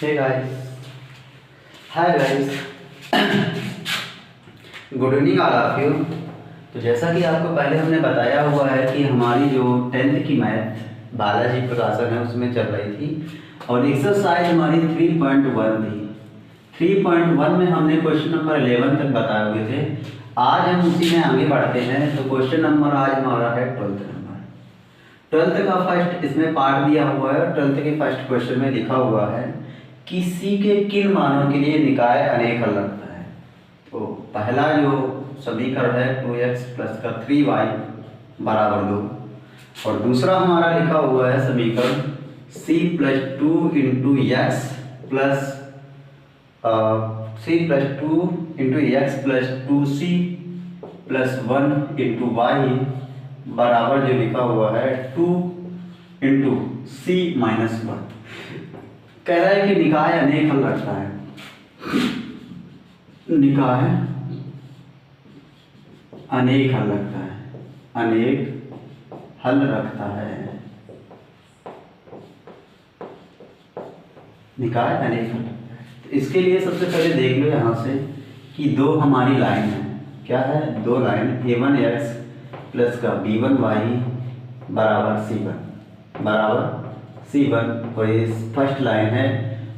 Hey guys, hi guys, good evening all of you. तो जैसा कि आपको पहले हमने बताया हुआ है कि हमारी जो 10th की मैथ बालाजी प्रकाशन है उसमें चल रही थी और एक्सरसाइज हमारी 3.1 थी। 3.1 में हमने क्वेश्चन नंबर 11 तक बताए हुए थे। आज हम उसी में आगे बढ़ते हैं। तो क्वेश्चन नंबर आज हमारा है 12th नंबर। 12th का फर्स्ट इसमें पार्ट दिया हुआ है। 12th के फर्स्ट क्वेश्चन में लिखा हुआ है कि सी के किन मानों के लिए निकाय अनेक हल रखता है। तो पहला जो समीकरण है 2x प्लस का 3y बराबर 2 और दूसरा हमारा लिखा हुआ है समीकरण c plus 2 into x plus c plus 2 into x plus 2c plus 1 into Y बराबर जो लिखा हुआ है 2 इंटू c माइनस 1। कह रहा है कि निकाय अनेक हल रखता है। निकाय अनेक हल रखता है, अनेक हल रखता है, निकाय अनेक हल रखता है। तो इसके लिए सबसे पहले देख लो यहाँ से कि दो हमारी लाइन है। क्या है? दो लाइन a1x प्लस का b1y बराबर c1 और ये फर्स्ट लाइन है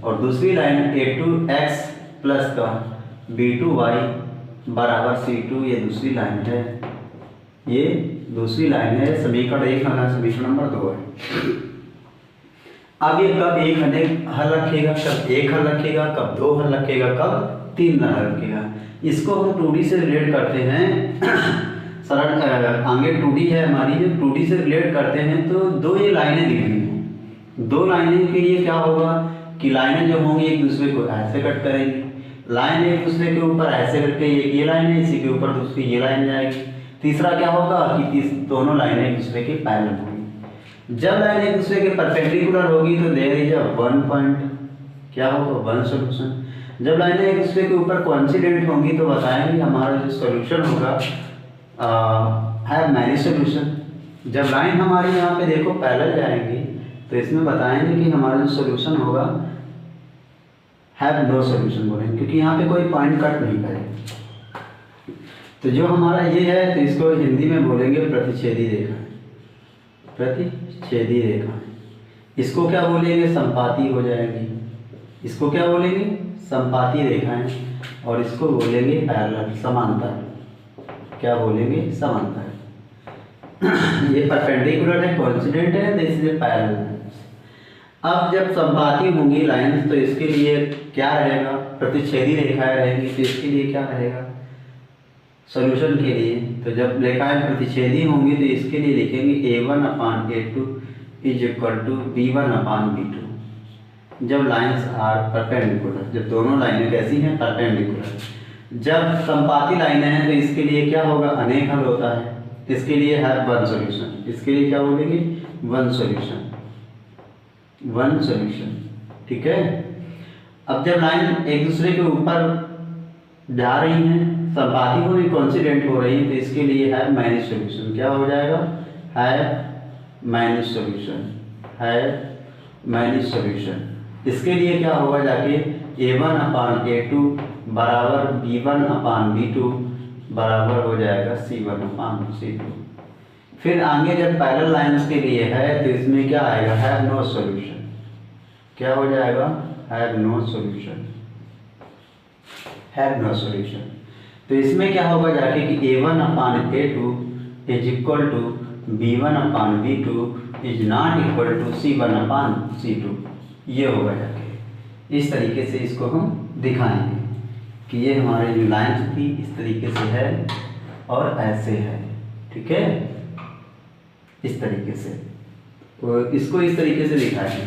और दूसरी लाइन a2x प्लस का b2y बराबर c2 ये दूसरी लाइन है। ये दूसरी लाइन है। समीकरण 1 है, समीकरण नंबर 2 है। अब ये कब एक हल रखेगा, कब एक हल रखेगा, कब दो हल रखेगा, कब तीन हल रखेगा। इसको हम 2D से रिलेट करते हैं। सरल आगे 2D है हमारी, जो 2D से रिलेट करते हैं तो दो ये लाइनें दिख रही हैं। दो लाइनें के लिए क्या होगा कि लाइनें जो होंगी एक दूसरे को ऐसे कट करेंगी। लाइन एक दूसरे के ऊपर ऐसे करके एक ये लाइन है, इसी के ऊपर दूसरी ये लाइन जाएगी। तीसरा क्या होगा कि दोनों लाइनें एक दूसरे के पैरेलल होंगी। जब लाइन एक दूसरे के परपेंडिकुलर होगी तो देयर इज वन पॉइंट क्या होगा, वन सॉल्यूशन। जब लाइनें एक दूसरे के ऊपर कोइंसिडेंट होंगी तो बताएंगे हमारा जो सॉल्यूशन होगा है मैनी सॉल्यूशन। जब लाइन हमारी यहाँ पे देखो पैरेलल जाएंगी तो इसमें बताएंगे कि हमारा जो सॉल्यूशन होगा हैव नो सॉल्यूशन बोलेंगे, क्योंकि यहाँ पे कोई पॉइंट कट नहीं करेगा। तो जो हमारा ये है तो इसको हिंदी में बोलेंगे प्रतिच्छेदी रेखा। प्रतिच्छेदी रेखा, इसको क्या बोलेंगे, संपाती हो जाएगी। इसको क्या बोलेंगे, संपाती रेखाएं। और इसको बोलेंगे पैरेलल, समांतर। क्या बोलेंगे, समांतर। ये परपेंडिकुलर है, कोइंसिडेंट है, दिस इज पैरेलल। अब जब संपाती होंगी लाइन तो इसके लिए क्या रहेगा, प्रतिच्छेदी रेखाएं रहेंगी। तो इसके लिए क्या रहेगा, सॉल्यूशन के लिए तो जब रेखाएं प्रतिच्छेदी होंगी तो इसके लिए लिखेंगे a1/a2 is equal to b1/b2। जब लाइंस आर परपेंडिकुलर, जब दोनों लाइनें कैसी हैं, परपेंडिकुलर। जब संपाती लाइनें हैं तो इसके लिए क्या होगा, अनेक हल होता है। इसके लिए है वन सॉल्यूशन। इसके लिए क्या बोलेंगे, वन सॉल्यूशन, वन सॉल्यूशन। ठीक है। अब जब लाइन एक दूसरे के ऊपर जा रही हैं, संपाती हो रही, कोइंसिडेंट हो रही है, तो इसके लिए है मैनी सॉल्यूशन। क्या हो जाएगा, है मैनी सॉल्यूशन, है मैनी सॉल्यूशन। इसके लिए क्या होगा, जाके a1/a2 बराबर b1/b2 बराबर हो जाएगा c1/c2। फिर आगे जब पैरेलल लाइंस के लिए है तो इसमें क्या आएगा, हैव नो सॉल्यूशन। क्या हो जाएगा, have no solution, have no solution. तो इसमें क्या होगा जाके कि a1/a2 is equal to b1/b2 is not equal to c1/c2। ये होगा जाके। इस तरीके से इसको हम दिखाएंगे कि ये हमारी जो लाइन थी इस तरीके से है और ऐसे है। ठीक है, इस तरीके से। तो इसको इस तरीके से दिखाएंगे।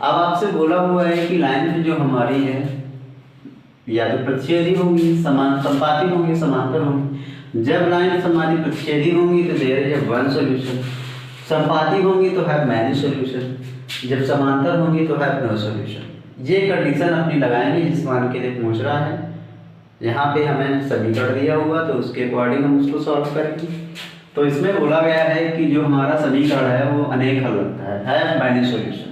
अब आपसे बोला हुआ है कि लाइन जो हमारी है या तो प्रतिच्छेदी होंगी, संपाती होंगी, समांतर होंगी। जब लाइन हमारी प्रतिच्छेदी होंगी तो देयर इज वन सॉल्यूशन, संपाती होंगी तो है मैनी सॉल्यूशन, जब समांतर होंगी तो है नो सॉल्यूशन। ये कंडीशन अपनी लगाएंगे जिस मान के लिए पूछ रहा है। यहाँ पे हमें समीकरण दिया हुआ तो उसके अकॉर्डिंग हम उसको सॉल्व करेंगे। तो इसमें बोला गया है कि जो हमारा समीकरण है वो अनेक हल रखता है मैनी सॉल्यूशन।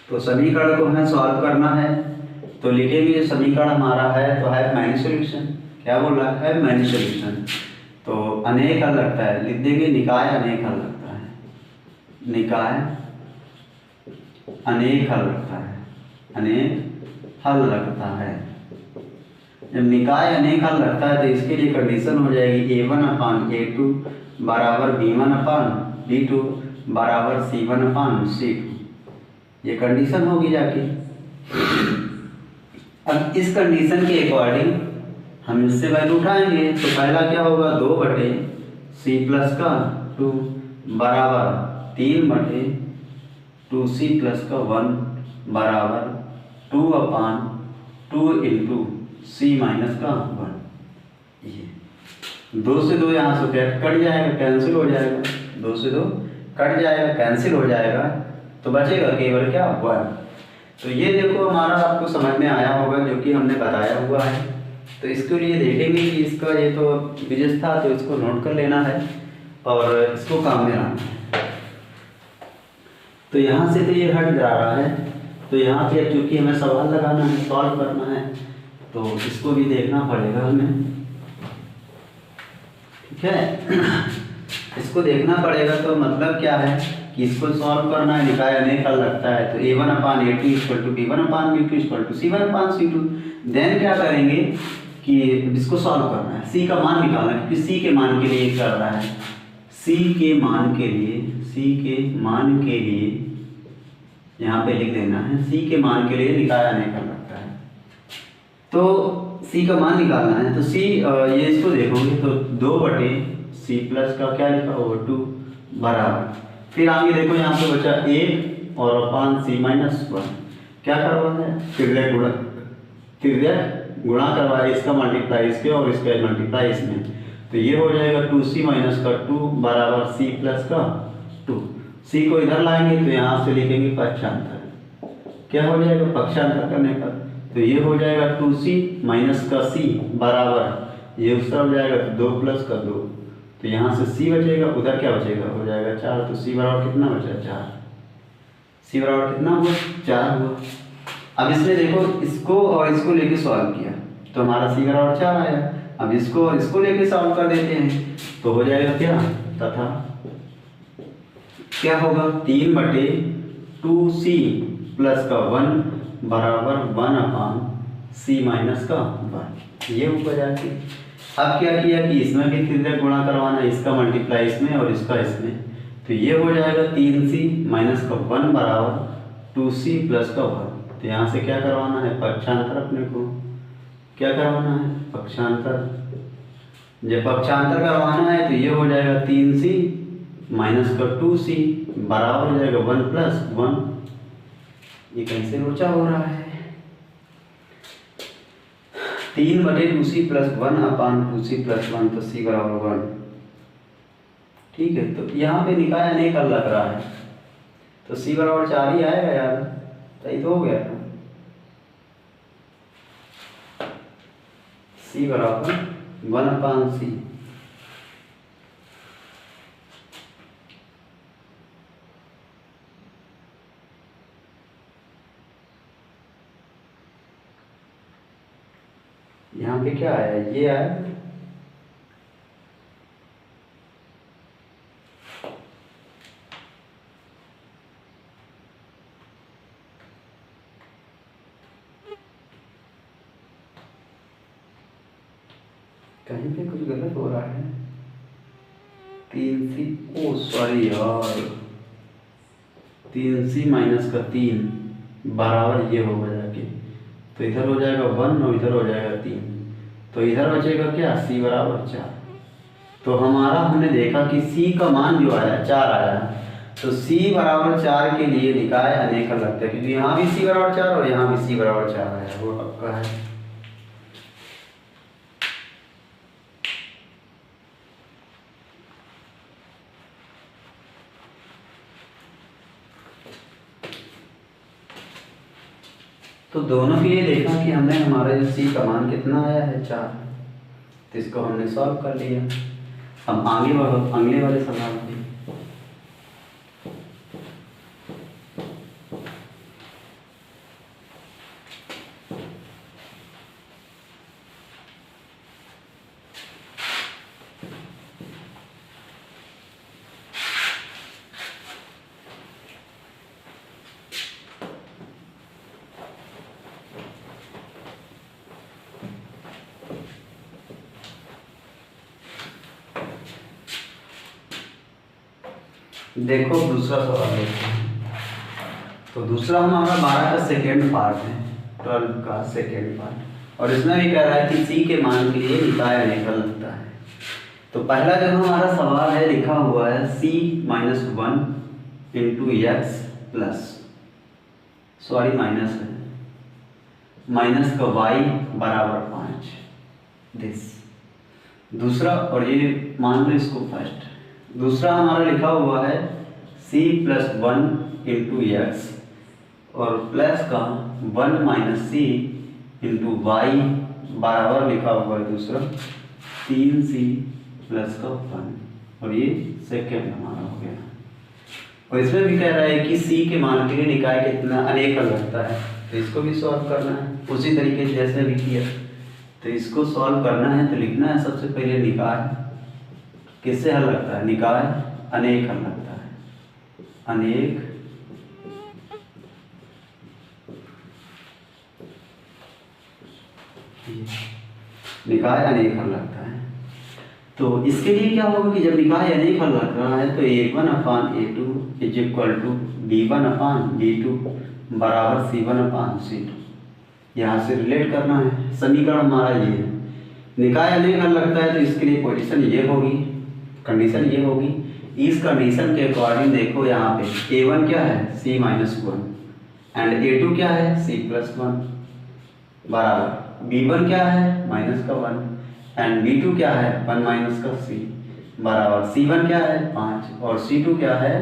तो समीकरण को हमें सॉल्व करना है, तो लिखेंगे समीकरण हमारा है तो है मैनी सॉल्यूशन। क्या बोल रहा है? Many solution. तो अनेक हल लगता है, लिख देंगे निकाय अनेक हल लगता है, निकाय अनेक हल लगता है, अनेक हल लगता है। जब निकाय अनेक हल लगता है तो इसके लिए कंडीशन हो जाएगी A1/A2 बराबर B1/B2 बराबर C1/C2। ये कंडीशन होगी जाके। अब इस कंडीशन के अकॉर्डिंग हम इससे वैल्यू उठाएंगे, तो पहला क्या होगा 2/C+2 बराबर 3/2C+1 बराबर 2/2 इंटू C-1। ये 2 से 2 यहाँ से कट जाएगा, कैंसिल हो जाएगा, 2 से 2 कट जाएगा, कैंसिल हो जाएगा, तो बचेगा केवल क्या 1। तो ये देखो हमारा आपको समझ में आया होगा जो कि हमने बताया हुआ है। तो इसके लिए देखेंगे कि इसका ये तो बिजनेस था तो इसको नोट कर लेना है और इसको काम में लाना है। तो यहाँ से तो ये हट जा रहा है, तो यहाँ पे चूँकि हमें सवाल लगाना है, सॉल्व करना है, तो इसको भी देखना पड़ेगा हमें, ठीक है। इसको देखना पड़ेगा, तो मतलब क्या है कि इसको सॉल्व करना है, निकाय अनेक हल लगता है, तो A1/A2 = B1/B2 = C1/C2। देन क्या करेंगे कि इसको सॉल्व करना है, C का मान निकालना है, क्योंकि C के मान के लिए कर रहा है, C के मान के लिए यहाँ पे लिख देना है, C के मान के लिए निकाय अनेक हल लगता है। तो C का मान निकालना है, तो C ये इसको देखोगे तो 2/C प्लस का क्या लिखा होगा 2 बराबर, फिर आगे देखो यहाँ पे बचा 1 और अपान C-1। क्या करवाना है? तिर्यक गुणा करवा है, इसका मल्टीप्लाई इसके और इसका मल्टीप्लाई इसमें, तो ये हो जाएगा 2C-2 बराबर C+2। C को इधर लाएंगे तो यहाँ से लिखेंगे पक्षांतर। क्या हो जाएगा पक्षांतर करने पर? तो ये हो जाएगा 2C माइनस का C बराबर, ये उस तरफ जाएगा तो 2 प्लस का 2, तो यहाँ से C बचेगा, उधर क्या बचेगा, हो जाएगा 4। तो C बराबर कितना बचा? 4। C बराबर कितना हुआ? 4 हुआ। अब इसमें देखो इसको और इसको लेके सॉल्व किया तो हमारा C बराबर 4 आया। अब इसको और इसको लेके सॉल्व कर देते हैं तो हो जाएगा क्या, तथा क्या होगा 3/2C प्लस का 1 बराबर 1/C-1। ये ऊपर जाके अब क्या किया कि इसमें भी तिर्यक गुणा करवाना है, इसका मल्टीप्लाई इसमें और इसका इसमें, तो ये हो जाएगा 3C-1 बराबर 2C प्लस का 1। तो यहाँ से क्या करवाना है? पक्षांतर। अपने को क्या करवाना है? पक्षांतर। जब पक्षांतर करवाना है तो ये हो जाएगा 3C माइनस का 2C बराबर हो जाएगा 1 प्लस 1। ये कैसे ऊंचा हो रहा है? 3/2C प्लस 1 अपान 2C प्लस 1, तो C बराबर 1। ठीक है, तो यहाँ पे निकाय अनेक हल लग रहा है, तो C बराबर 4 ही आएगा यार, सही तो हो गया था। C बराबर 1/C। यहाँ पे क्या आया? ये आया, कहीं पे कुछ गलत हो रहा है। 3C, ओ सॉरी यार, 3C माइनस का 3 बराबर ये होगा जाके, तो इधर हो जाएगा 1 और इधर हो जाएगा 3, तो इधर बचेगा क्या? C बराबर 4। तो हमारा हमने देखा कि C का मान जो आया 4 आया, तो C बराबर 4 के लिए निकाय अनेक हल लगता है, क्योंकि यहाँ भी C बराबर 4 और यहाँ भी C बराबर 4 आया, वो पक्का है। तो दोनों के लिए देखा कि हमने हमारा जो C का मान कितना आया है 4, तो इसको हमने सॉल्व कर लिया। हम आगे बढ़ो अगले वाले सवाल पे। देखो दूसरा सवाल देखते हैं। तो दूसरा हमारा 12 का सेकेंड पार्ट है, 12 का सेकेंड पार्ट, और इसमें भी कह रहा है कि सी के मान के लिए निकाय अनेकल लगता है। तो पहला जो हमारा सवाल है लिखा हुआ है c minus 1 into x plus, sorry minus है, माइनस का y बराबर 5 दिस। दूसरा, और ये मान लो इसको फर्स्ट। दूसरा हमारा लिखा हुआ है c प्लस 1 इंटू एक्स और प्लस का 1 माइनस सी इंटू वाई बराबर लिखा हुआ है दूसरा 3c प्लस का 1, और ये सेकेंड हमारा हो गया। और इसमें भी कह रहा है कि c के मान के लिए निकाय कितना अनेकल लगता है, तो इसको भी सॉल्व करना है उसी तरीके से जैसे भी किया। तो इसको सॉल्व करना है तो लिखना है सबसे पहले निकाय किससे हल लगता है, निकाय अनेक हल लगता है, अनेक निकाय अनेक हल लगता है। तो इसके लिए क्या होगा कि जब निकाय अनेक हल लग रहा है तो a1 upon a2 is equal to b1 upon b2 बराबर c1 अपान c2, यहाँ से रिलेट करना है। समीकरण हमारा ये है, निकाय अनेक हल लगता है तो इसके लिए पोजीशन ये होगी, कंडीशन ये होगी। इस कंडीशन के अकॉर्डिंग देखो यहाँ पे a1 क्या है c माइनस 1 एंड a2 क्या है c प्लस 1 बराबर b1 क्या है माइनस का 1 एंड b2 क्या है 1 माइनस का c बराबर c1 क्या है 5 और c2 क्या है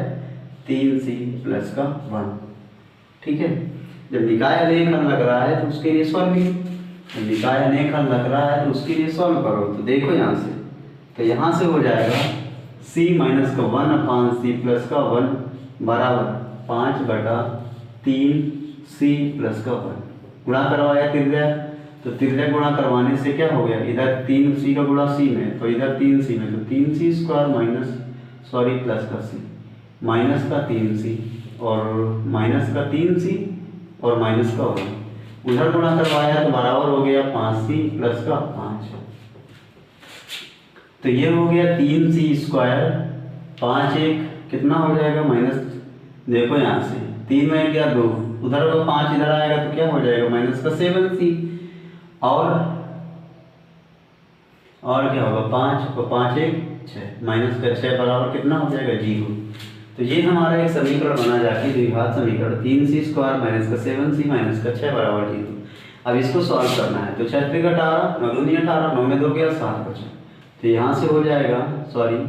3c प्लस का 1। ठीक है, जब निकाय अनेक हल लग रहा है तो उसके लिए सॉल्विंग, जब निकाय अनेक हल लग रहा है तो उसके लिए सॉल्व करो। तो देखो यहाँ से, तो यहाँ से हो जाएगा c माइनस का 1 अपान c प्लस का 1 बराबर 5 बटा 3c प्लस का 1। गुणा करवाया त्रिज्या, तो त्रिज्या गुणा करवाने से क्या हो गया, इधर 3c का गुणा c में तो इधर 3c में, तो 3c square minus sorry plus का c माइनस का 3c और माइनस का 3c और माइनस का 1, उधर गुणा करवाया तो बराबर हो गया 5c प्लस का 5। तो ये हो गया 3c स्क्वायर 5 1 कितना हो जाएगा माइनस, देखो यहाँ से 3 में क्या 2, उधर होगा 5 इधर आएगा तो क्या हो जाएगा माइनस का 7c और क्या होगा 5 और 5 1 6 माइनस का 6 बराबर कितना हो जाएगा 0। तो ये हमारा एक समीकरण बना जाके द्विघात समीकरण 3c स्क्वायर माइनस का 7c माइनस का 6 बराबर 0। अब इसको सॉल्व करना है तो 6 3 18 9 दूनी 18 9 में 2 गया 7 बचा, तो यहाँ से हो जाएगा सॉरी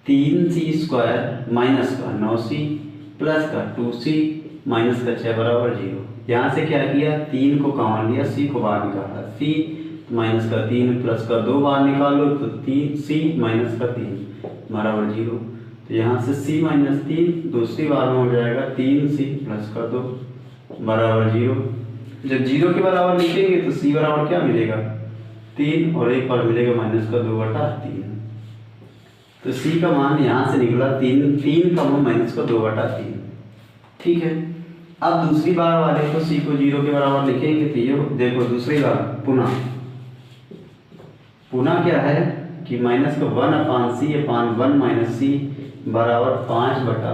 3c स्क्वायर माइनस का 9c प्लस का 2c माइनस का 6 बराबर 0। यहाँ से क्या किया 3 को कॉमन लिया, c को बाहर निकाला, c माइनस का 3 प्लस का 2 बाहर निकालो तो 3c माइनस का 3 बराबर 0। तो यहाँ से c माइनस 3 दूसरी बार में हो जाएगा 3c प्लस का 2 बराबर 0। जब 0 के बराबर लिखेंगे तो c बराबर क्या मिलेगा 3 और एक बार मिलेगा माइनस का 2 बटा 3। तो c का मान यहाँ से निकला 3 का मान माइनस का 2 बटा 3। ठीक है, अब दूसरी बार वाले को c को 0 के बराबर लिखेंगे तो ये देखो दूसरी बार पुनः क्या है कि माइनस का 1 अपान c अपान 1 माइनस c बराबर 5 बटा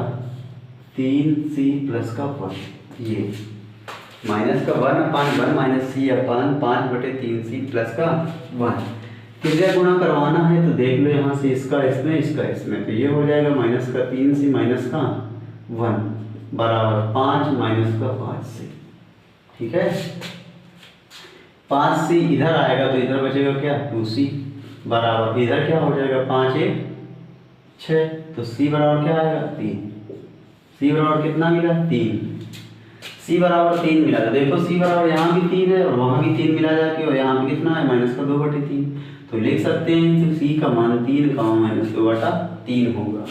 3c प्लस का 1। ये माइनस का 1 अपान 1 माइनस c अपान 5 बटे 3c प्लस का 1। त्रिज्या गुणा करवाना है तो देख लो यहाँ से इसका इसमें इसका इसमें, तो ये हो जाएगा माइनस का 3c माइनस का 1 बराबर 5 माइनस का 5c। ठीक है, 5c इधर आएगा तो इधर बचेगा क्या 2c बराबर इधर क्या हो जाएगा 5 1 6, तो c बराबर क्या आएगा 3। c बराबर कितना मिला 3, c बराबर 3 मिला। तो देखो c बराबर यहाँ भी 3 है और वहाँ भी 3 मिला जाके, और यहाँ पे कितना है माइनस का 2 बटे 3। तो लिख सकते हैं कि c का मान 3 माइनस 2 बटा 3 होगा,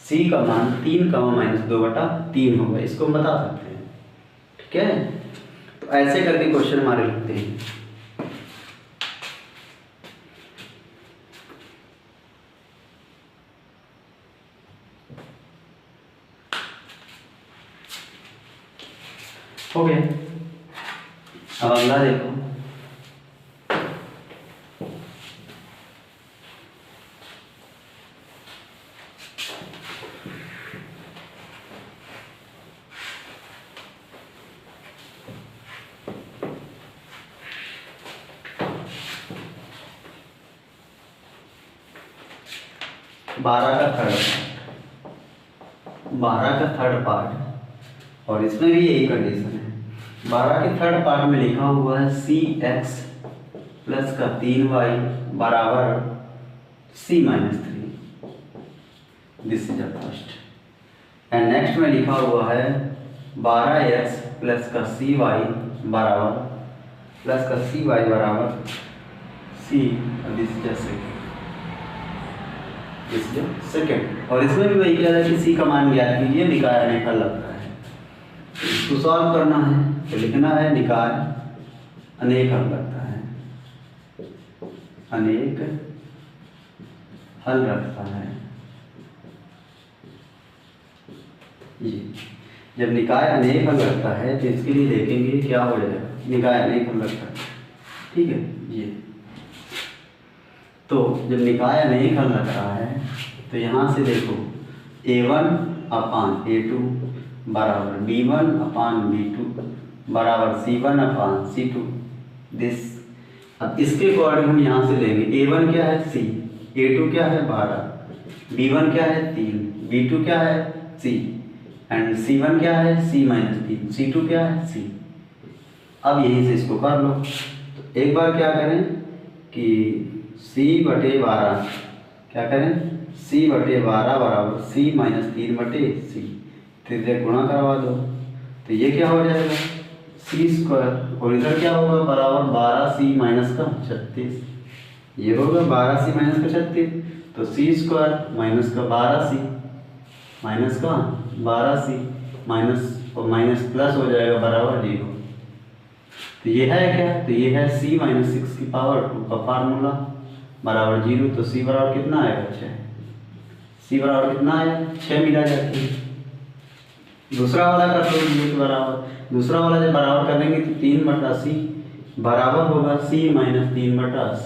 c का मान 3 माइनस 2 बटा 3 होगा, इसको हम बता सकते हैं। ठीक है, तो ऐसे करके क्वेश्चन हमारे लिखते हैं। हो गया, अब अगला देखो। 12 का थर्ड पार्ट, 12 का थर्ड पार्ट, और इसमें भी यही कंडीशन है। 12 के थर्ड पार्ट में लिखा हुआ है सी एक्स प्लस का 3y बराबर c minus 3, this is the first. And next में लिखा हुआ है 12x प्लस का cy बराबर c, this is the second. और इसमें भी वही कह रहा है कि c का मान ज्ञात कीजिए, निकाय अनेक हल लगता है। इसको सॉल्व करना है तो लिखना है निकाय अनेक हल लगता है, अनेक हल रखता है। ये जब निकाय अनेक हल रखता है तो इसके लिए देखेंगे क्या हो जाएगा, निकाय अनेक हल रखता है, ठीक है। ये तो जब निकाय अनेक हल लग रहा है तो यहाँ से देखो a1 अपान a2 बराबर b1 अपान b2 बराबर c1 अपान c2, दिस। अब इसके अकॉर्डिंग हम यहाँ से लेंगे a1 क्या है c, a2 क्या है 12, b1 क्या है 3, b2 क्या है c, एंड c1 क्या है c माइनस 3, c2 क्या है c। अब यहीं से इसको कर लो। तो एक बार क्या करें कि c/12 क्या करें, c/12 बराबर c माइनस 3/c, फिर से गुणा करवा दो तो ये क्या हो जाएगा c स्क्वायर, और इधर क्या होगा बराबर 12c माइनस का 36, ये होगा 12c माइनस का 36, तो c स्क्वायर माइनस का 12c माइनस का 12c माइनस और माइनस प्लस हो जाएगा बराबर 0। तो ये है क्या, तो ये है c माइनस 6 की पावर 2 का फार्मूला बराबर 0। तो c बराबर कितना आएगा 6, c बराबर कितना आया 6 मिला जाती है। दूसरा वाला कर दो ये के बराबर, दूसरा वाला जब बराबर कर देंगे तो 3/c बराबर होगा c माइनस 3/c।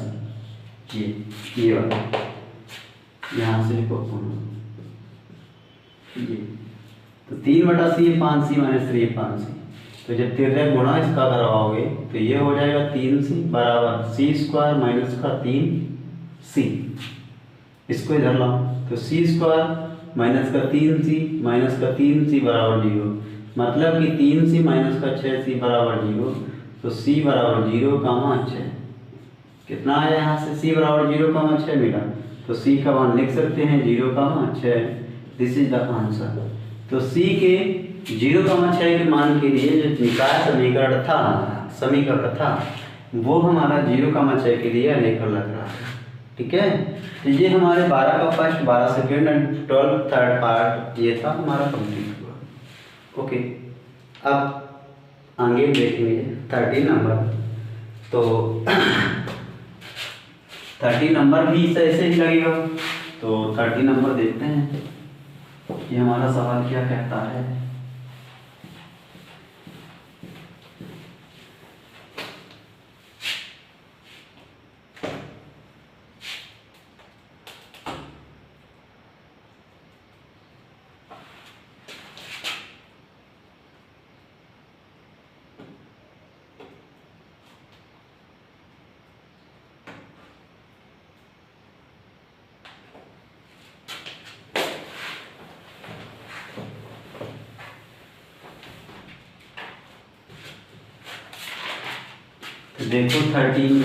ये वाला यहाँ से लिखो ये, तो 3/c 5c माइनस 3 5c। तो जब तिर्यक गुणा इसका करवाओगे तो ये हो जाएगा 3c बराबर c स्क्वायर माइनस का 3c। इसको इधर लाओ तो c स्क्वायर माइनस का 3c माइनस का 3c बराबर 0, मतलब कि 3c माइनस का 6c बराबर 0। तो c बराबर 0, 6 कितना आया यहाँ से, c बराबर 0, 6 मिला। तो c का मान लिख सकते हैं 0, 6, दिस इज द आंसर। तो c के 0, 6 के मान के लिए जो निकाय समीकरण था वो हमारा 0, 6 के लिए अनेक हल लग रहा है, ठीक है। तो ये हमारे 12 का first, 12 second and 12 third part ये था हमारा कंप्लीट हुआ। ओके, अब आगे देखेंगे 30 नंबर। तो 30 नंबर भी ऐसे ही लगेगा। तो 30 नंबर देखते हैं कि हमारा सवाल क्या कहता है। देखो 13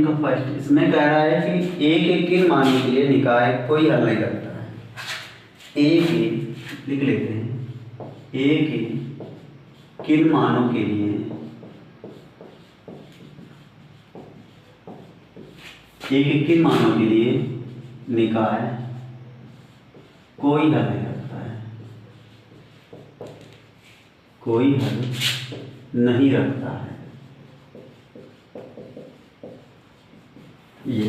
का फर्स्ट इसमें कह रहा है कि एक किन मानों के लिए निकाय कोई हल नहीं करता है। ए के लिख लेते हैं, ए के किन मानों के लिए निकाय कोई हल नहीं रखता है, कोई हल नहीं रखता है। ये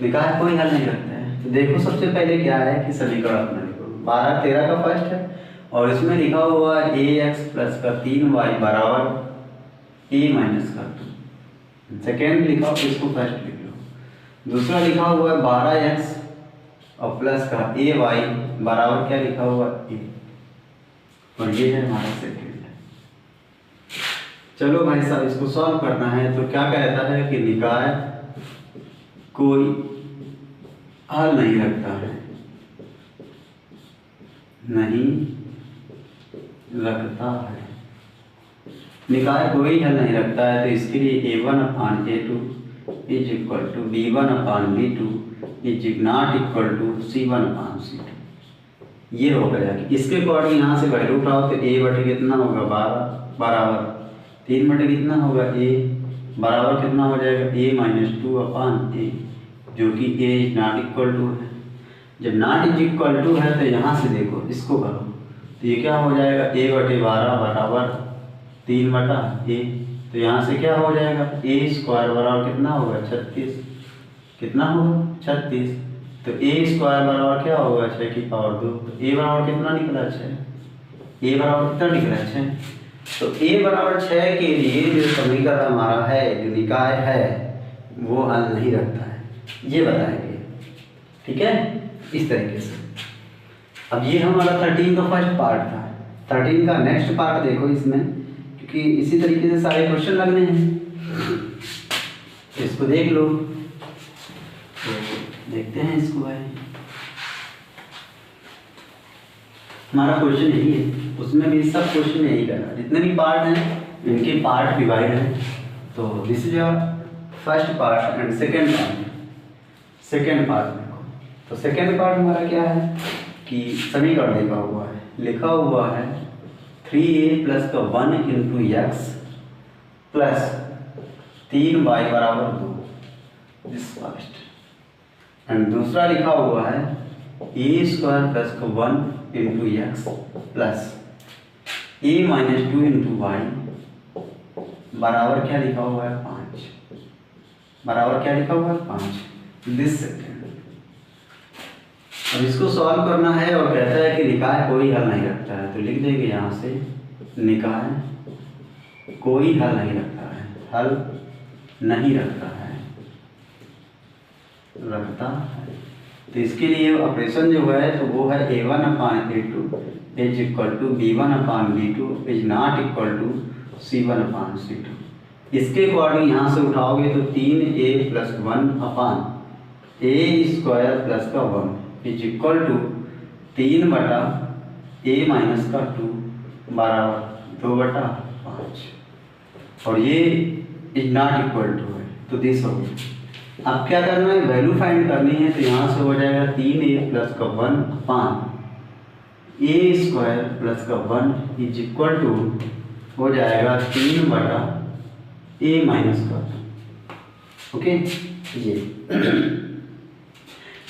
निकाय कोई हल नहीं रखता है। तो देखो सबसे पहले क्या है कि समीकरण अपना लिखो। 12 13 का फर्स्ट है और इसमें लिखा हुआ है ax प्लस का 3y बराबर a माइनस का 2। सेकेंड लिखा हो इसको फर्स्ट लिख लो। दूसरा लिखा हुआ है 12x और प्लस का ay बराबर क्या लिखा हुआ a, और ये है हमारा सेकेंड। चलो भाई साहब इसको सॉल्व करना है। तो क्या कहता है कि निकाय कोई हल नहीं रखता है, नहीं रखता है, निकाय कोई हल नहीं रखता है। तो इसके लिए A1/A2 is equal to B1/B2 is not equal to C1/C2। ये हो गया कि इसके अकॉर्डिंग यहाँ से वैल्यू उठाओ तो A बटे कितना होगा 12 बराबर 3 बटे कितना होगा A बराबर कितना हो जाएगा A-2/A, जो कि A is not equal to है। जब नॉट इज इक्वल टू है तो यहाँ से देखो इसको करो तो ये क्या हो जाएगा A/12 बराबर 3/A। तो यहाँ से क्या हो जाएगा A² बराबर कितना होगा 36, कितना होगा 36। तो A² बराबर क्या होगा 6 की पावर 2। तो A बराबर कितना निकला 6, A बराबर कितना निकला 6। तो A बराबर 6 के लिए जो समीकरण हमारा है, जो निकाय है, वो हल नहीं रखता है, ये बताएंगे। ठीक है, इस तरीके से। अब ये हमारा 13 का फर्स्ट पार्ट था। 13 का नेक्स्ट पार्ट देखो इसमें, क्योंकि इसी तरीके से सारे क्वेश्चन लगने हैं, इसको देख लो। तो देखते हैं इसको है, हमारा क्वेश्चन यही है, उसमें भी सब क्वेश्चन यही करना, जितने भी पार्ट हैं इनके पार्ट डिवाइड हैं। तो this is your first part and second part. Second part देखो, तो सेकेंड पार्ट हमारा क्या है कि समीकरण लिखा हुआ है 3A प्लस का 1 इंटू एक्स प्लस 3y बराबर 2, दिस फर्स्ट। एंड दूसरा लिखा हुआ है A² प्लस का 1 into x plus A-2 into Y बराबर क्या लिखा हुआ है 5, बराबर क्या लिखा हुआ है 5, दिस सेकेंड। अब इसको सॉल्व करना है और कहता है कि निकाय कोई हल नहीं रखता है, तो लिख देंगे यहाँ से निकाय कोई हल नहीं रखता है, हल नहीं रखता है, रखता है। तो इसके लिए ऑपरेशन जो है तो वो है A1/A2 is equal to B1/B2 is not equal to C1/C2। इसके अकॉर्डिंग यहाँ से उठाओगे तो 3A प्लस 1/A² प्लस का 1 is equal to 3/A minus का 2 बराबर 2/5, और ये इज नॉट इक्वल टू है, तो दिस हो गया। अब क्या करना है, वैल्यू फाइंड करनी है। तो यहाँ से हो जाएगा 3A प्लस का 1/A² प्लस का 1 इज इक्वल टू हो जाएगा 3/A माइनस का 2। ओके, ये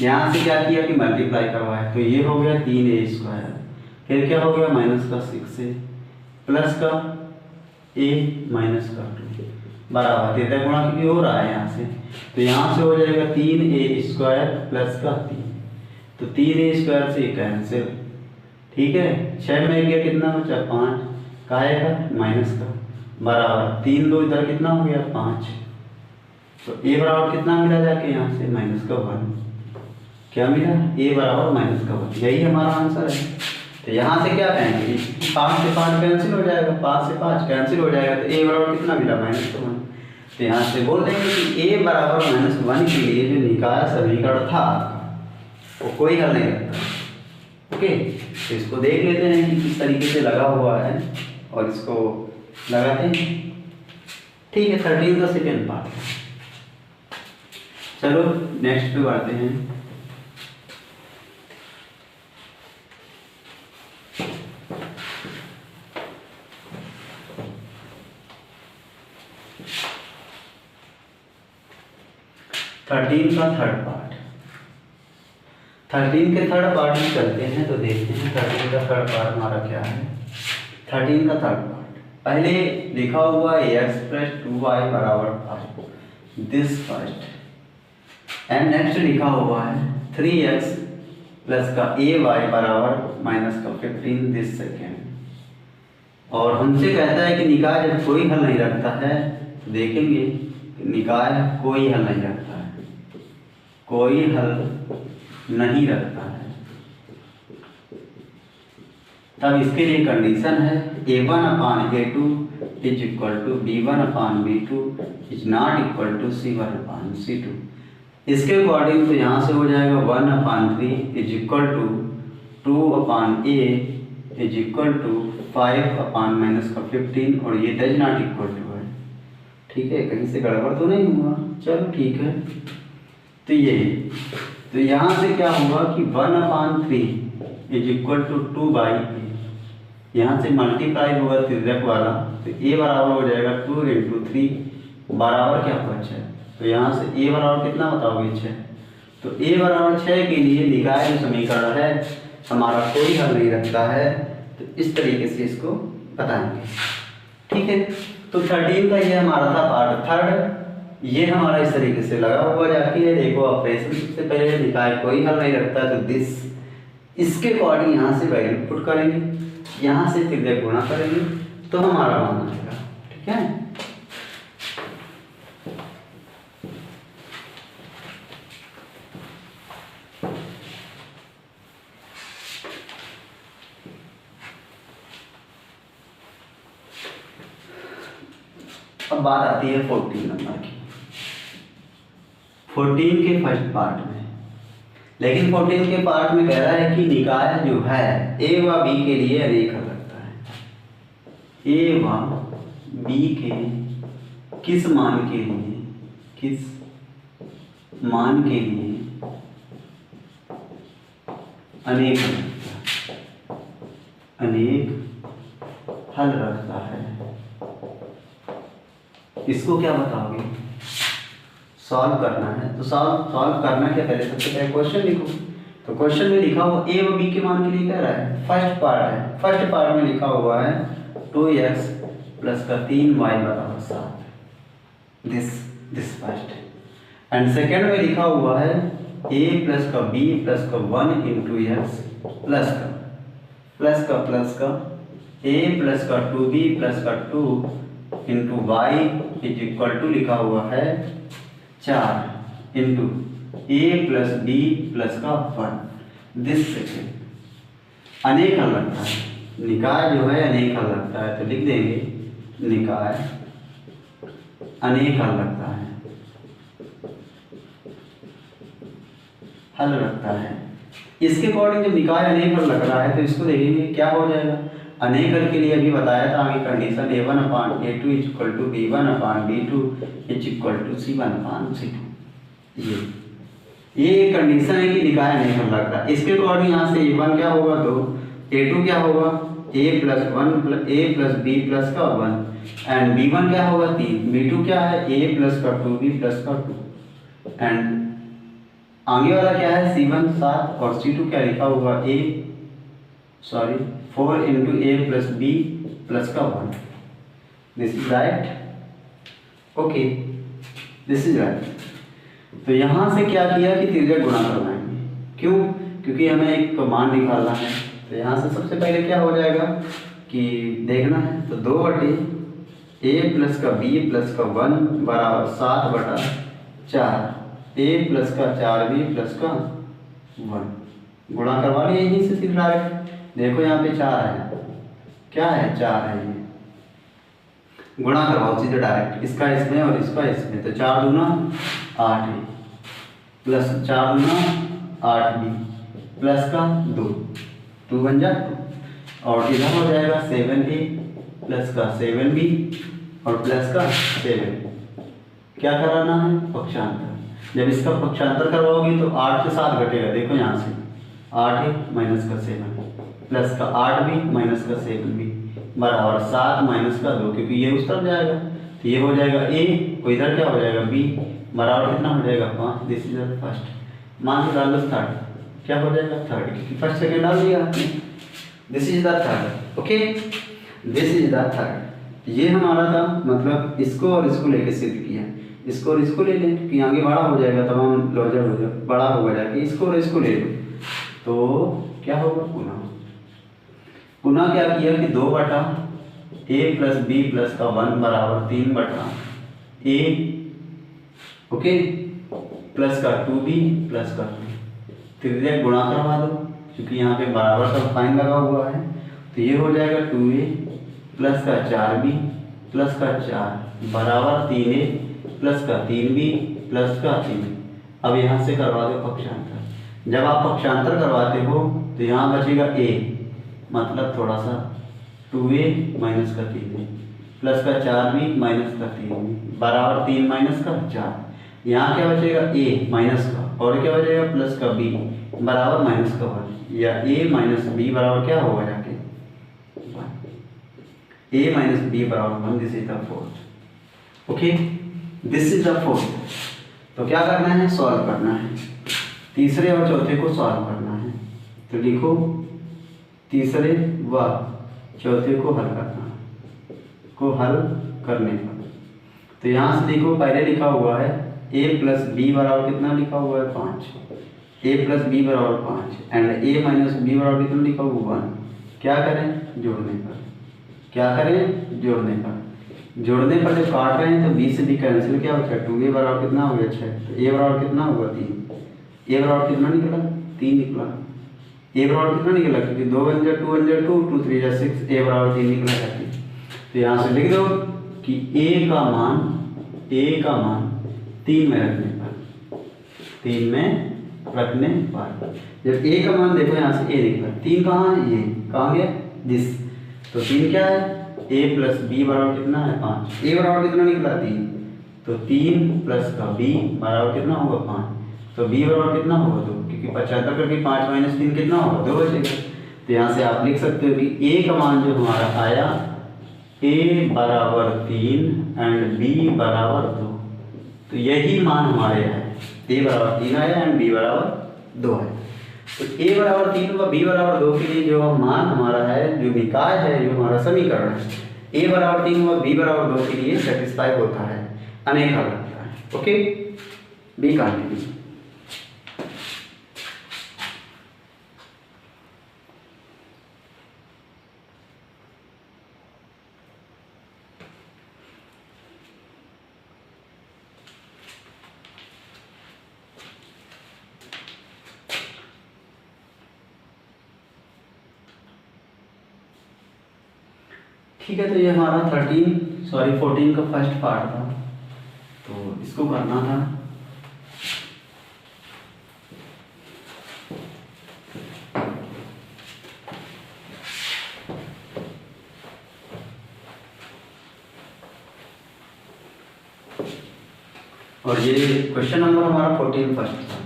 यहाँ से क्या किया कि मल्टीप्लाई करवाया, तो ये हो गया 3A², फिर क्या हो गया माइनस का 6A प्लस का A माइनस का 2 बराबर थीटा गुणा क्योंकि हो रहा है यहाँ से, तो यहाँ से हो जाएगा 3A² प्लस का 3, तो 3A² से कैंसिल। ठीक है, 6 में गया कितना बचा 5, काहे का माइनस का बराबर 3 2 इधर कितना हो गया 5, तो A बराबर कितना मिला जाके यहाँ से माइनस का 1, क्या मिला A बराबर माइनस का 1, यही हमारा आंसर है। तो यहाँ से क्या कहेंगे 5 से 5 कैंसिल हो जाएगा, 5 से 5 कैंसिल हो जाएगा, तो A बराबर कितना मिला -1। तो यहाँ से बोल देंगे कि A बराबर -1 के लिए जो निकाय समीकरण था वो कोई हल नहीं रखता। ओके, तो इसको देख लेते हैं कि किस तरीके से लगा हुआ है और इसको लगाते हैं। ठीक है, 13 का सेकेंड पार्ट। चलो नेक्स्ट पे बढ़ते हैं। थर्टीन का थर्ड पार्ट। 13 के थर्ड पार्ट में चलते हैं तो देखते हैं 13 का थर्ड पार्ट हमारा क्या है। 13 का थर्ड पार्ट पहले लिखा हुआ है x प्लस 2y बराबर 5, दिस फर्स्ट। एंड नेक्स्ट लिखा हुआ है 3x प्लस का ay बराबर माइनस का 15, दिस सेकेंड। और हमसे कहता है कि निकाय जब कोई हल नहीं रखता है तो देखेंगे कि निकाय कोई हल नहीं रखता है, कोई हल नहीं रखता है। तब इसके लिए कंडीशन है A1/A2 is equal to B1/B2 is not equal to C1/C2। इसके अकॉर्डिंग तो यहाँ से हो जाएगा 1/3 is equal to 2/a is equal to 5/-15 और ये डज नॉट इक्वल टू है। ठीक है, कहीं से गड़बड़ तो नहीं हुआ? चलो ठीक है। तो ये तो यहाँ से क्या होगा कि 1/3 इज इक्वल टू 2/a, यहाँ से मल्टीप्लाई होगा तिर्यक वाला, तो a बराबर हो जाएगा 2 × 3 बराबर क्या होगा 6। तो यहाँ से a बराबर कितना बताओगे 6। तो a बराबर 6 के लिए निकाय जो समीकरण है हमारा कोई हल नहीं रखता है, तो इस तरीके से इसको बताएंगे। ठीक है, तो 13 का ये हमारा था पार्ट थर्ड। ये हमारा इस तरीके से लगा हुआ जाती है। देखो ऑपरेशन सबसे पहले निकाय कोई हल नहीं रखता, तो दिस इसके अकॉर्डिंग यहाँ से वैल्यू पुट करेंगे, यहाँ से तिर्यक गुणा करेंगे, तो हमारा मान आएगा। ठीक है, अब बात आती है 14 नंबर की। 14 के फर्स्ट पार्ट में, लेकिन 14 के पार्ट में कह रहा है कि निकाय जो है a व b के लिए अनेक हल रखता है। a व b के किस मान के लिए अनेक हल रखता है। इसको क्या बताओगे? सॉल्व करना है। तो सॉल्व करना क्या, पहले सबसे पहले क्वेश्चन लिखो। तो क्वेश्चन में लिखा हुआ a व b के मान के लिए कह रहा है, फर्स्ट पार्ट है, फर्स्ट पार्ट में लिखा हुआ है 2x + 3y = 7, this first. And second में लिखा हुआ है a + b + 1 × x प्लस का a + 2b + 2 × y = लिखा हुआ है 4 × a + b + 1, दिस सेकेंड। अनेक हल रखता है, निकाय जो है अनेक हल रखता है, तो लिख देंगे निकाय अनेक हल रखता है, हल रखता है। इसके अकॉर्डिंग जब निकाय अनेक हल लग रहा है तो इसको देखेंगे क्या हो जाएगा। अनेक हल के लिए अभी बताया था आगे कंडीशन a1/a2 = b1/b2 = c1/c2। ये कंडीशन है कि निकाय अनेक हल लग रहा है। इसके अकॉर्डिंग यहाँ से a1 क्या होगा 2, a2 क्या होगा a + 1 a + b + 1 and b1 क्या होगा 3, b2 क्या है a + 2b + 2 एंड आगे वाला क्या है c1 7 और c2 क्या लिखा हुआ 4 × a + b + 1। This is right. Okay, this is right. तो यहाँ से क्या किया कि तिर्यक गुणा करवाएंगे। क्यों? क्योंकि हमें एक मान निकालना है। तो यहाँ से सबसे पहले क्या हो जाएगा कि देखना है, तो 2/a + b + 1 = 7/4 a + 4b + 1 गुणा करवा लिया यहीं से सीधा डायरेक्ट। देखो यहाँ पे 4 है, क्या है 4 है, ये गुणा करवाओ सीधे डायरेक्ट, इसका इसमें और इसका इसमें। तो 4 दूना 8 प्लस 4 दूना 8b प्लस का 2 बन जाए, और इधर हो जाएगा 7a प्लस का 7b और प्लस का 7। क्या कराना है? पक्षांतर। जब इसका पक्षांतर करवाओगे तो 8 से 7 घटेगा। देखो यहाँ से 8a माइनस का 7 प्लस का 8b माइनस का 7b बराबर 7 माइनस का 2, क्योंकि ये उस तरफ जाएगा तो ये हो जाएगा a, और इधर क्या हो जाएगा b बराबर कितना हो जाएगा 5। This is the first. मान के डाल दो थर्ड, क्या हो जाएगा थर्ड, क्योंकि फर्स्ट सेकेंड डाल दिया आपने। This is the third. Okay, this is the third. ये हमारा था, मतलब इसको और इसको लेके सिद्ध किया। इसको और इसको ले लें कि आगे बड़ा हो जाएगा, तमाम लॉजिक हो जाएगा, बड़ा होगा जाके इसको और इसको ले लो तो क्या होगा पुनः क्या किया कि 2/a + b + 1 बराबर 3/a, ओके, प्लस का 2b प्लस का 2 तिर्यक गुणा करवा दो, क्योंकि यहाँ पे बराबर का साइन लगा हुआ है। तो ये हो जाएगा 2a प्लस का 4b प्लस का 4 बराबर 3a प्लस का 3b प्लस का 3 अब यहाँ से करवा दो पक्षांतर। जब आप पक्षांतर करवाते हो तो यहाँ बचेगा a, मतलब थोड़ा सा 2a माइनस का 3a प्लस का 4b माइनस का 3b बराबर 3 माइनस का 4। यहाँ क्या बचेगा a माइनस का, और क्या बचेगा प्लस का b बराबर माइनस का 1, या a माइनस b बराबर क्या होगा जाके 1। a माइनस b बराबर 1। This is the fourth. Okay, this is the fourth. तो क्या करना है, सॉल्व करना है, तीसरे और चौथे को सॉल्व करना है। तो लिखो तीसरे व चौथे को हल करना, को हल करने पर। तो यहाँ से देखो पहले लिखा हुआ है a प्लस बी बराबर कितना लिखा हुआ है 5, a प्लस बी बराबर 5 एंड a माइनस बी बराबर कितना लिखा हुआ 1। क्या करें, जोड़ने पर। क्या करें, जोड़ने पर। जोड़ने पर जब काट रहे हैं तो b से b कैंसिल, क्या बचा 2a बराबर कितना हो गया 6, तो a बराबर कितना होगा 3। a बराबर कितना निकला 3 निकला। a बराबर कितना निकला, क्योंकि 2 1 जा 2 1 जा 2 2 3 जा 6, a बराबर 3 निकला जाती। तो यहाँ से लिख दो कि a का मान 3 में रखने पर, 3 में रखने पर जब a का मान देखो यहाँ से a निकला, 3 कहाँ है, ये कहाँ गया दिस। तो 3 क्या है, a प्लस बी बराबर कितना है 5। a बराबर कितना निकला 3, तो 3 प्लस का b बराबर कितना होगा 5। तो b बराबर कितना होगा 2, क्योंकि 75 करके 5 माइनस 3 कितना होगा 2 बचेगा। तो यहाँ से आप लिख सकते हो कि a का मान जो हमारा आया a बराबर 3 एंड b बराबर 2। तो यही मान हमारे है, a बराबर 3 आया एंड b बराबर 2 है। तो a बराबर 3 व b बराबर 2 के लिए जो मान हमारा है, जो निकाय है, जो हमारा समीकरण है, a बराबर 3 व b बराबर 2 के लिए सेटिस्फाई होता है, अनेक हल लगता है। Okay, B continue. ठीक है, तो ये हमारा 14 का फर्स्ट पार्ट था, तो इसको करना था। और ये क्वेश्चन नंबर हमारा 14 फर्स्ट था।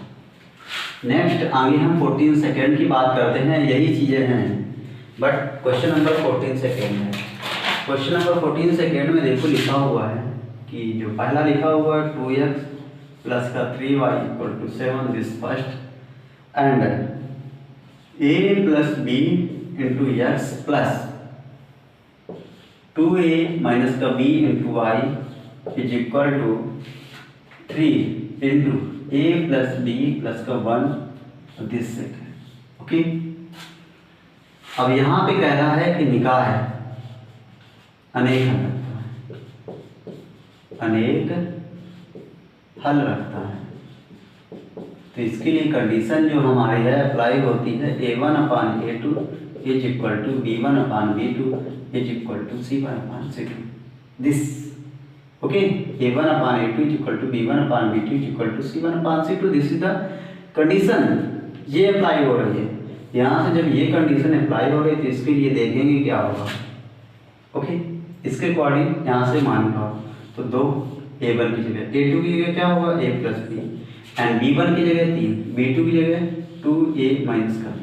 नेक्स्ट आगे हम 14 सेकेंड की बात करते हैं, यही चीज़ें हैं, बट क्वेश्चन नंबर 14 सेकेंड है। क्वेश्चन नंबर 14 सेकेंड में देखो लिखा हुआ है कि जो पहला लिखा हुआ है 2x प्लस का 3y equal to 7 this first and a plus b into x plus 2a minus का b into y is equal to 3 into a plus b plus का 1 दिस सेट है। ओके, अब यहाँ पे कह रहा है कि निकाय है, अनेक हल रखता है, अनेक हल रखता है। तो इसके लिए कंडीशन जो हमारी है अप्लाई होती है a1/a2 is equal to b1/b2 is equal to c1/c2 this. Okay, a1/a2 is equal to b1/b2 is equal to c1/c2 this is the condition. ये अप्लाई हो रही है। यहाँ से जब ये कंडीशन अप्लाई हो रही है तो इसके लिए देखेंगे क्या होगा। ओके, इसके अकॉर्डिंग यहाँ से मान पाओ तो 2 a1 की जगह a2 की जगह क्या होगा a plus B and b1 की जगह 3, b2 की जगह 2a माइनस का b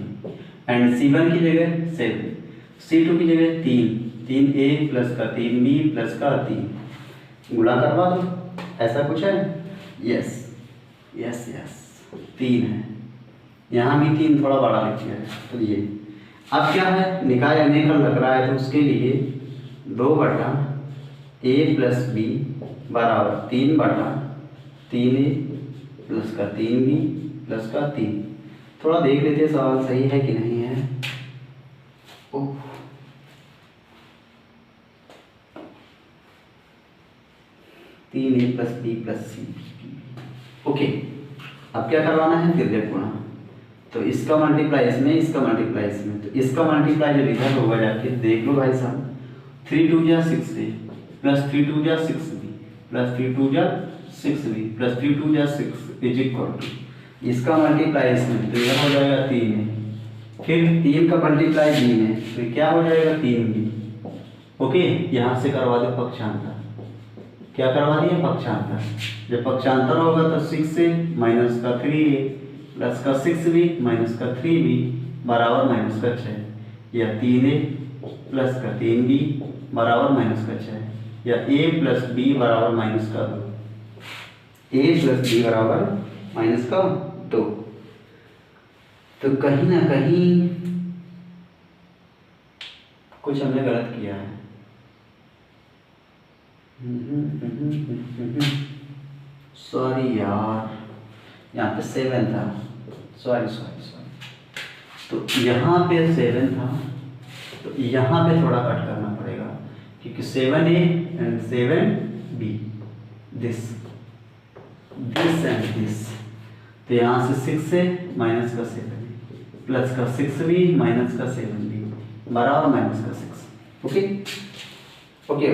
एंड c1 की जगह 7, c2 की जगह 3a प्लस का 3b प्लस का 3 गुणा करवा दो। ऐसा कुछ है, यस यस यस 3 है, यहाँ भी 3 थोड़ा बड़ा लिखिए है। तो ये अब क्या है, निकाय अनेक हल लग रहा है, तो उसके लिए 2/a प्लस बी बराबर 3/3a प्लस का 3b प्लस का 3। थोड़ा देख लेते हैं सवाल सही है कि नहीं है। ओह, तीन ए प्लस बी प्लस सी। ओके, अब क्या करवाना है, तिर्यक गुणा। तो इसका मल्टीप्लाई इसमें, इसका मल्टीप्लाई इसमें, तो इसका मल्टीप्लाई जब इधर होगा जाके देख लो भाई साहब, 3 2 जा 6a प्लस 3 2 जा 6b प्लस 3 2 जा 6b प्लस 3 2 जा 6 इज इक्वल टू इसका मल्टीप्लाई इसमें तो यह हो जाएगा 3a, फिर 3 का मल्टीप्लाई b में तो क्या हो जाएगा 3b। ओके, यहाँ से करवा दो पक्षांतर। क्या करवा दिए? पक्षांतर। जब पक्षांतर होगा तो 6 से माइनस का 3a प्लस का 6b माइनस का 3b बराबर माइनस का 6, या 3a प्लस का 3b बराबर माइनस का 6, या a प्लस b बराबर माइनस का 2, a प्लस b बराबर माइनस का 2। तो कहीं ना कहीं कुछ हमने गलत किया है। सॉरी यार, यहाँ पे 7 था, सॉरी। तो यहाँ पे 7 था, तो यहाँ पे थोड़ा कट करना पड़ेगा क्योंकि 7a and 7b, this and this. तो यहाँ से 6 से माइनस का 7 प्लस का 6b माइनस का 7b बराबर माइनस का 6। ओके।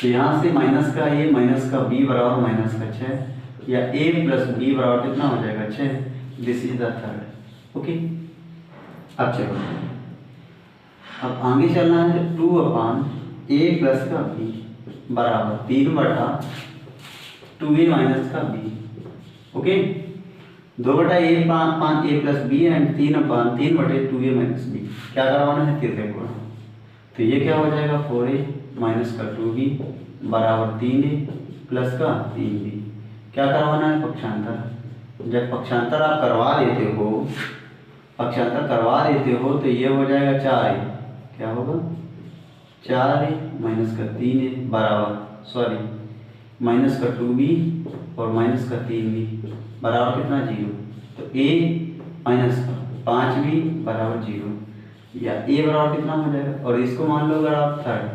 तो यहाँ से माइनस का a माइनस का b बराबर माइनस का 6, या a प्लस b बराबर कितना हो जाएगा 6। This is the third. Okay, अब चलो, अब आगे चलना है। 2/a प्लस का b बराबर 3/2a माइनस का b। Okay, 2/a 5a plus b and 3/3/2a minus b। क्या करवाना है? तिरके गुणा। तो ये क्या हो जाएगा? 4a माइनस का 2b बराबर 3a प्लस का 3b। क्या करवाना है? पक्षांतर। जब पक्षांतर आप करवा देते हो तो ये हो जाएगा 4a। क्या होगा? 4a माइनस का 3a बराबर माइनस का 2b और माइनस का 3b बराबर कितना? 0। तो a माइनस का 5b बराबर 0, या a बराबर कितना हो जाएगा? और इसको मान लो अगर आप थर्ड,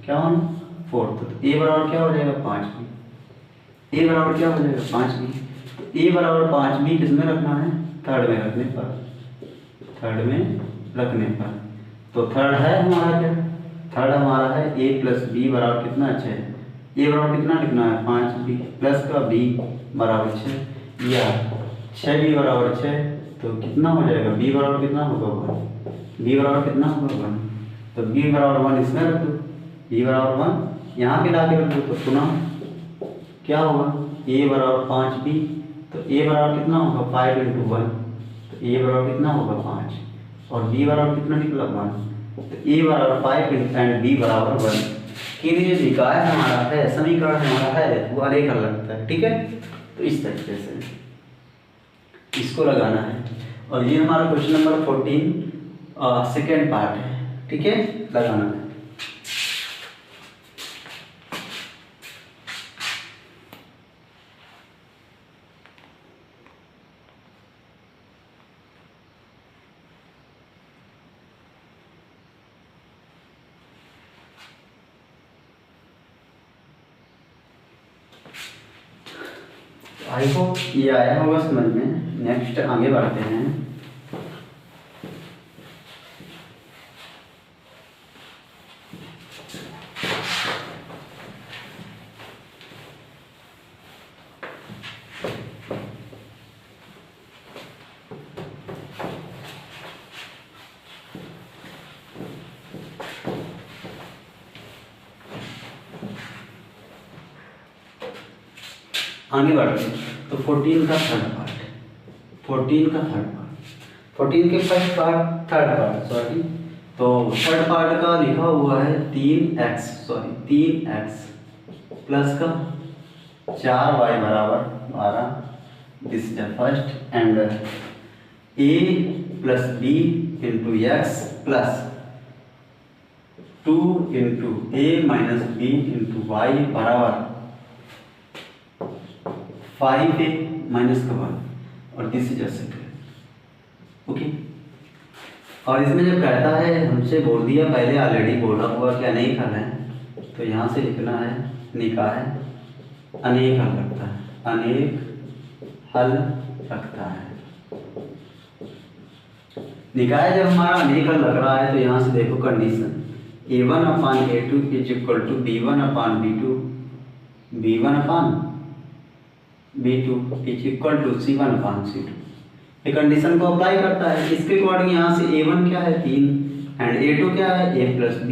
क्या मान फोर्थ, तो a बराबर क्या हो जाएगा? 5b। a बराबर क्या हो जाएगा? 5b। तो a बराबर 5b किस में रखना है? थर्ड में रखने पर। तो थर्ड है हमारा क्या? थर्ड हमारा है a प्लस b बराबर कितना? 6। a बराबर कितना लिखना है? 5b प्लस का b बराबर 6, या 6b बराबर 6। तो कितना हो जाएगा? b बराबर कितना होगा? 1। b बराबर कितना होगा? 1। तो b बराबर 1 इसमें रख दो, b बराबर 1 यहाँ पे ला के रख दो। तो पुनः क्या होगा? a बराबर 5b, तो a बराबर कितना होगा? 5 × 1, तो a बराबर कितना होगा? 5, और b बराबर कितना निकला? 1। तो a बराबर 5 एंड b बराबर 1 के लिए निकाय हमारा है, समीकरण हमारा है, वो अरेखा लगता है। ठीक है, तो इस तरीके से इसको लगाना है। और ये हमारा क्वेश्चन नंबर 14 सेकेंड पार्ट है। ठीक है, लगाना है। आई होप ये आया होगा समझ में। नेक्स्ट आगे बढ़ते हैं। आगे बढ़ते हैं। तो 14 का थर्ड पार्ट, 14 के first part, third part sorry. तो थर्ड पार्ट का लिखा हुआ है 3x प्लस का 4y बराबर 12। This is the first. And a plus b into x plus 2 into a minus b into y बराबर 5a माइनस का 1, और this is a second. Okay, और इसमें जब कहता है, हमसे बोल दिया पहले ऑलरेडी बोला हुआ क्या नहीं करना है, तो यहाँ से लिखना है निकाय अनेक हल रखता है, अनेक हल रखता है। निकाय जब हमारा अनेक हल लग रहा है तो यहाँ से देखो condition, a1/a2 is equal to b1/b2, b1/b2 B2 is equal to C1 upon C2। ये कंडीशन को अप्लाई करता है। इसके अकॉर्डिंग यहाँ से A1 क्या है 3 एंड A2 क्या है A प्लस B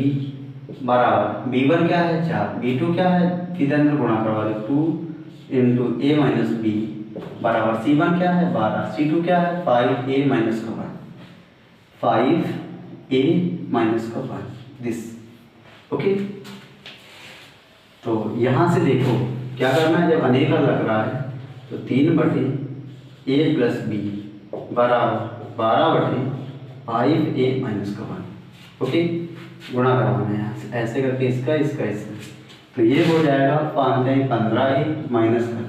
बराबर B1 क्या है 4, B2 क्या है, सीधे अंदर गुणा करवा दो 2 इंटू A माइनस बी बराबर C1 क्या है 12, C2 क्या है 5A माइनस का 1, 5A माइनस का 1 दिस। ओके, तो यहाँ से देखो क्या करना है, जब अनेका लग रहा है तो 3/A प्लस बी बराबर 12/5A माइनस का 1। ओके, गुणा करवाना है यहाँ से ऐसे करके इसका इसका इसका, तो ये हो जाएगा 15A माइनस का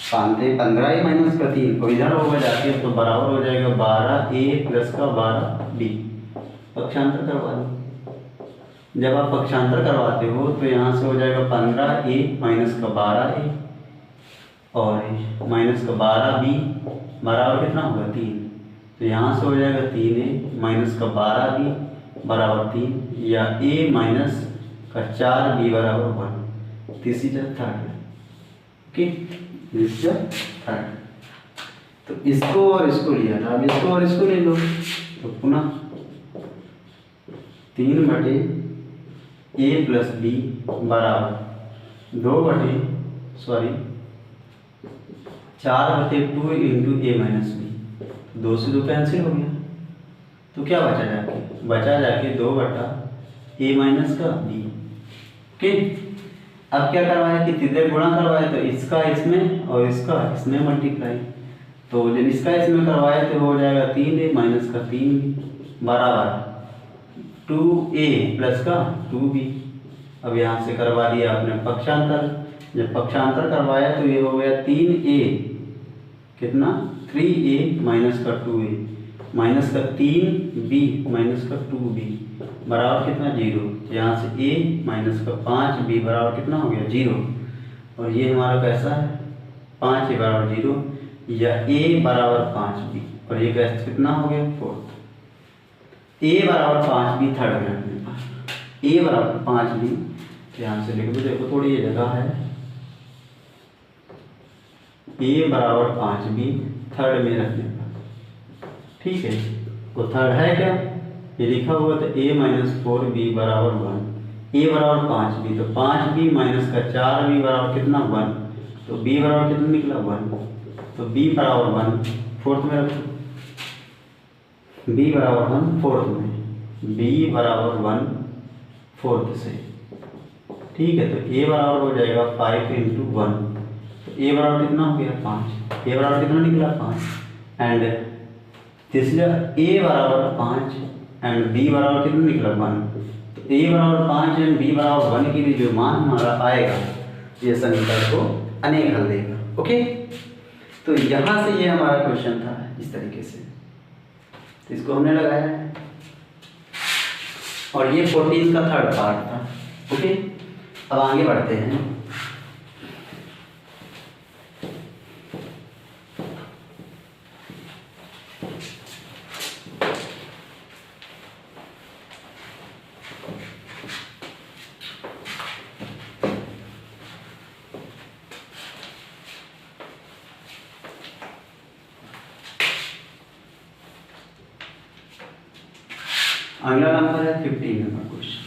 15A माइनस का 3 को इधर होगा जाके तो बराबर हो जाएगा 12A प्लस का 12B। पक्षांतर करवा दो। जब आप पक्षांतर करवाते हो तो यहाँ से हो जाएगा 15A माइनस का 12A और माइनस का 12B बराबर कितना होगा 3, तो यहाँ से हो जाएगा 3A माइनस का 12B बराबर 3 या A माइनस का 4B बराबर 1। This is third. Okay, this is third. तो इसको और इसको लिया था, अब इसको और इसको ले लो तो पुनः 3/A प्लस बी बराबर 4/2 इंटू A माइनस बी। 2 से 2 कैंसिल हो गया तो क्या बचा जाके 2/A माइनस का बी। ओके, अब क्या करवाया कि तीसरे गुणा करवाया तो इसका इसमें और इसका इसमें मल्टीप्लाई, तो जब इसका इसमें करवाया तो हो जाएगा 3A माइनस का 3B बराबर 2A प्लस का 2B। अब यहाँ से करवा दिया आपने पक्षांतर, जब पक्षांतर करवाया तो ये हो गया 3A कितना 3A माइनस का 2A माइनस का 3B माइनस का 2B बराबर कितना 0। यहाँ से A माइनस का 5B बराबर कितना हो गया 0, और ये हमारा कैसा है 5A बराबर 0 या A बराबर 5B, और ये कैसे कितना हो गया 4। A बराबर 5B थर्ड में रखने पर A बराबर 5B, ध्यान से लिख दो, देखो थोड़ी ये जगह है। A बराबर 5B थर्ड में रखने पर, ठीक है, तो थर्ड है क्या ये लिखा हुआ तो A माइनस 4B बराबर 1। A बराबर 5B तो 5B माइनस का 4B बराबर कितना 1, तो B बराबर कितना निकला 1, तो B बराबर 1 फोर्थ में रखो, B बराबर 1 फोर्थ में, B बराबर 1 फोर्थ से, ठीक है। तो A बराबर हो जाएगा 5 इंटू 1, तो A बराबर कितना हो गया 5, A बराबर कितना निकला 5 एंड तीसरा A बराबर 5 एंड B बराबर कितना निकला 1, तो A बराबर 5 एंड B बराबर 1 के लिए जो मान हमारा आएगा ये समीकरण को अनेक हल देगा। ओके, तो यहाँ से ये हमारा क्वेश्चन था इस तरीके से, तो इसको हमने लगाया है और ये 14 का थर्ड पार्ट था। ओके, अब आगे बढ़ते हैं। अगला नंबर है 15 नंबर क्वेश्चन।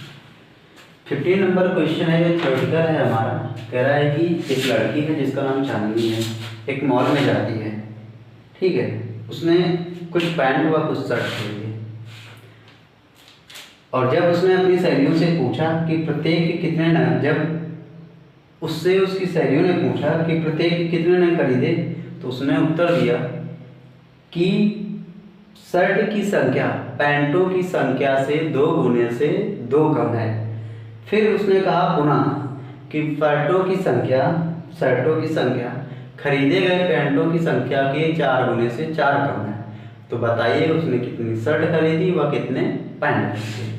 15 नंबर क्वेश्चन है, ये थ्योरेटिकल है हमारा। कह रहा है कि एक लड़की है जिसका नाम चांदनी है, एक मॉल में जाती है, ठीक है, उसने कुछ पैंट व कुछ शर्ट खरीदे और जब उसने अपनी सहेलियों से पूछा कि प्रत्येक के कितने नग, जब उससे उसकी सहेलियों ने पूछा कि प्रत्येक के कितने नग खरीदे, तो उसने उत्तर दिया कि शर्ट की संख्या पैंटों की संख्या से 2 गुने से 2 कम है। फिर उसने कहा पुनः कि शर्टों की संख्या खरीदे गए पैंटों की संख्या के 4 गुने से 4 कम है। तो बताइए उसने कितनी शर्ट खरीदी व कितने पैंट खरीदे।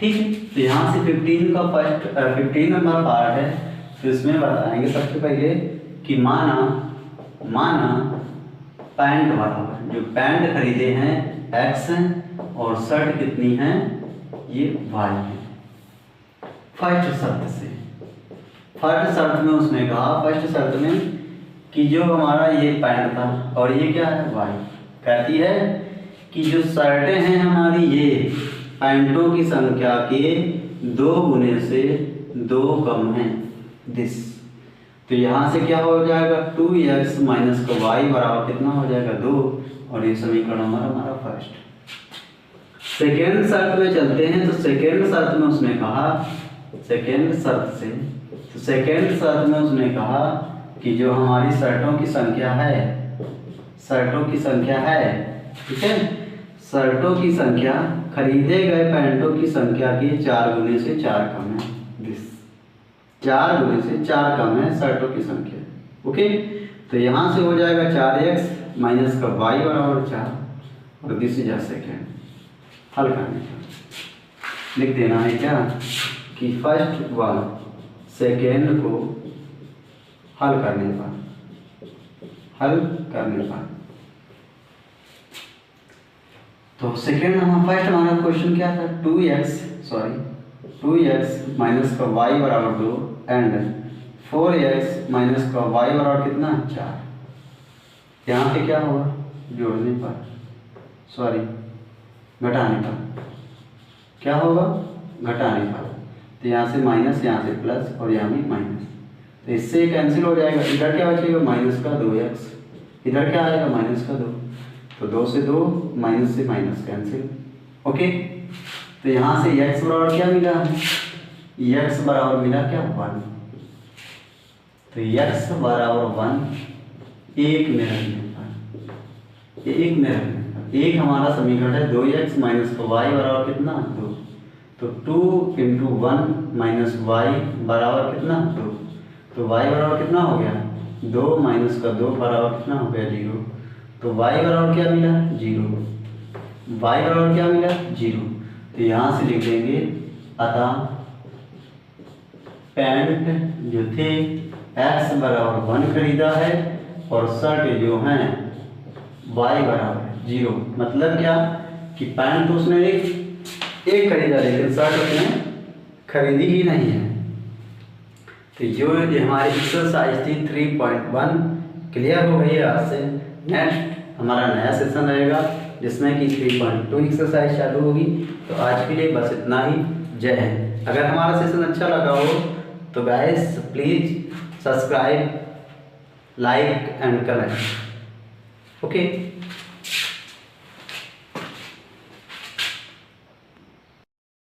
ठीक है, तो यहाँ से 15 नंबर पार्ट है, तो इसमें बताएंगे सबसे पहले कि माना पैंट वाला जो पैंट खरीदे हैं x हैं और शर्ट कितनी है ये y है। फर्स्ट शर्त में उसने कहा कि कि जो हमारा ये पैंट था और ये क्या है वाई, कहती है कि जो शर्टें हैं हमारी ये पैंटों की संख्या के 2 गुने से 2 कम है दिस। तो यहाँ से क्या हो जाएगा 2x माइनस का वाई बराबर कितना हो जाएगा 2, और ये समीकरण हमारा फर्स्ट। सेकेंड शर्त में चलते हैं। तो सेकेंड शर्त में उसने कहा, सेकेंड शर्त में उसने कहा कि जो हमारी शर्टों की संख्या है, ठीक है, शर्टों की संख्या खरीदे गए पैंटों की संख्या के 4 गुने से 4 कम है दिस। 4 गुने से 4 कम है शर्टों की संख्या। ओके, तो यहाँ से हो जाएगा 4x माइनस का y बराबर 4, और दिस इज सेकेंड। हल करने का लिख देना है क्या कि फर्स्ट व सेकेंड को हल करने पर तो सेकेंड फर्स्ट हमारा क्वेश्चन क्या था 2x माइनस का y बराबर 2 एंड 4x माइनस का y बराबर कितना 4। यहाँ पे क्या होगा जोड़ने पर घटाने पर क्या होगा, घटाने पर। तो यहाँ से माइनस, यहाँ से प्लस, और यहाँ भी माइनस, तो इससे कैंसिल हो जाएगा। इधर क्या बचेगा माइनस का 2x, इधर क्या आएगा माइनस का 2, तो 2 से 2 माइनस से माइनस कैंसिल। ओके, तो यहाँ से x बराबर क्या मिला, x बराबर मिला क्या 1। तो x बराबर 1 एक में रखने पर, एक में रखने पर एक हमारा समीकरण है 2x माइनस का y बराबर कितना 2। तो 2 इंटू 1 माइनस वाई बराबर कितना 2। तो y बराबर कितना हो गया 2 माइनस का 2 बराबर कितना हो गया 0। तो y बराबर क्या मिला 0, y बराबर क्या मिला 0। तो यहाँ से लिख देंगे अतः पैंट जो थे x बराबर 1 खरीदा है और शर्ट जो हैं y बराबर 0। मतलब क्या कि पैंट तो उसने एक खरीदा लेकिन शर्ट उसने खरीदी ही नहीं है। तो जो हमारी एक्सरसाइज थी 3.1 क्लियर हो गई है। आज से नेक्स्ट हमारा नया सेशन रहेगा जिसमें कि 3.2 एक्सरसाइज चालू होगी। तो आज के लिए बस इतना ही। जय हिंद। अगर हमारा सेशन अच्छा लगा हो तो guys please subscribe, like and comment. Okay.